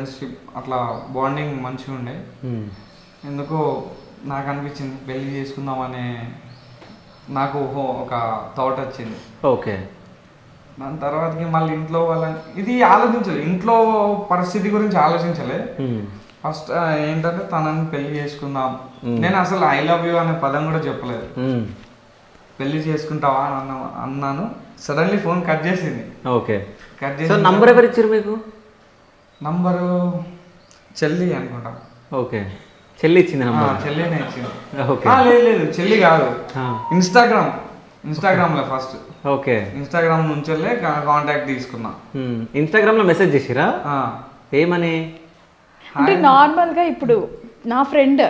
Friendship అట్లా bonding మంచిగా ఉండే. ఎందుకో నాకు అనిపించింది పెళ్లి చేసుకుందామనే నాకు ఒక థాట్ వచ్చింది. ఓకే. దాని తర్వాతకి మళ్ళీ ఇంట్లో వాళ్ళని ఇది ఆలోచించలేదు, ఇంట్లో పరిస్థితి గురించి ఆలోచించలే. ఫస్ట్ ఏంటంటే తనని పెళ్లి చేసుకుందాం. నేను అసలు ఐ లవ్ యూ అనే పదం కూడా చెప్పలేదు. పెళ్లి చేసుకుంటావా అని అన్నాను. సడన్లీ ఫోన్ కట్ చేసింది. ఓకే. కట్ చేసి నంబర్ ఎవరు ఇచ్చారు మీకు? నంబరు చెల్లి అనుకుంటా. ఓకే. చెల్లి ఇచ్చింది నంబర్? చెల్లినే ఇచ్చింది. ఓకే. లేదు చెల్లి కాదు, ఇన్స్టాగ్రామ్లో ఫస్ట్. ఓకే. ఇన్స్టాగ్రామ్ నుంచి కాంటాక్ట్ తీసుకున్నా. ఇన్స్టాగ్రామ్లో మెసేజ్ చేసిరా? ఏమని? అంటే నార్మల్గా ఇప్పుడు నా ఫ్రెండ్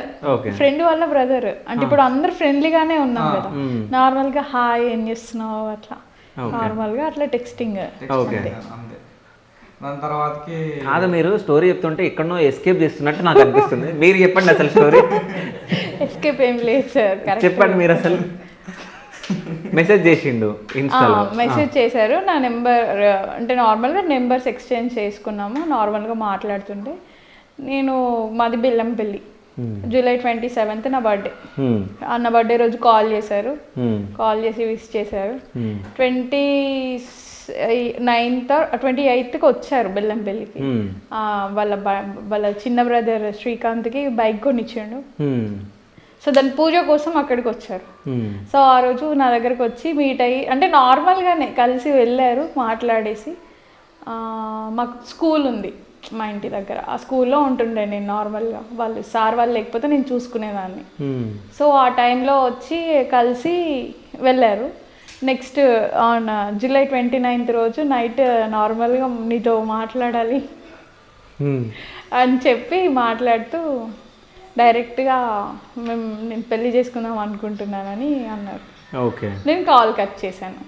వాళ్ళ బ్రదర్ అంటే ఇప్పుడు అందరు ఫ్రెండ్లీగానే ఉన్నాం కదా, నార్మల్గా హాయ్ ఏం చేస్తున్నావు అట్లా నార్మల్గా అట్లా టెక్స్టింగ్. ఓకే. అంతే. దాని తర్వాతకి కాదు, మీరు స్టోరీ చెప్తుంటే ఎక్కడనో ఎస్కేప్ చేస్తున్నట్టు నాకు అనిపిస్తుంది. మీరు చెప్పండి అసలు స్టోరీ. ఎస్కేప్ ఏం లేదు సార్, చెప్పండి మీరు అసలు. మెసేజ్ చేసిండు ఇన్స్టాలో. మెసేజ్ చేశారు. నా నెంబర్ అంటే నార్మల్గా నెంబర్స్ ఎక్స్చేంజ్ చేసుకున్నాము. నార్మల్గా మాట్లాడుతుంటే నేను మాది బెల్లంపల్లి, జూలై 27th నా బర్త్డే. నా బర్త్డే రోజు కాల్ చేశారు, కాల్ చేసి విష్ చేశారు. 28th వచ్చారు బెల్లంపల్లికి. వాళ్ళ చిన్న బ్రదర్ శ్రీకాంత్కి బైక్ కొనిచ్చాడు. సో దాని పూజ కోసం అక్కడికి వచ్చారు. సో ఆ రోజు నా దగ్గరకు వచ్చి మీట్ అయ్యి అంటే నార్మల్గానే కలిసి వెళ్ళారు, మాట్లాడేసి. మాకు స్కూల్ ఉంది మా ఇంటి దగ్గర, ఆ స్కూల్లో ఉంటుండే నేను నార్మల్గా. సార్ వాళ్ళు లేకపోతే నేను చూసుకునేదాన్ని. సో ఆ టైంలో వచ్చి కలిసి వెళ్ళారు. నెక్స్ట్ ఆన్ జూలై 29th రోజు నైట్ నార్మల్గా నీతో మాట్లాడాలి అని చెప్పి మాట్లాడుతూ డైరెక్ట్గా నేను పెళ్లి చేసుకుందాం అనుకుంటున్నానని అన్నారు. ఓకే. నేను కాల్ కట్ చేశాను.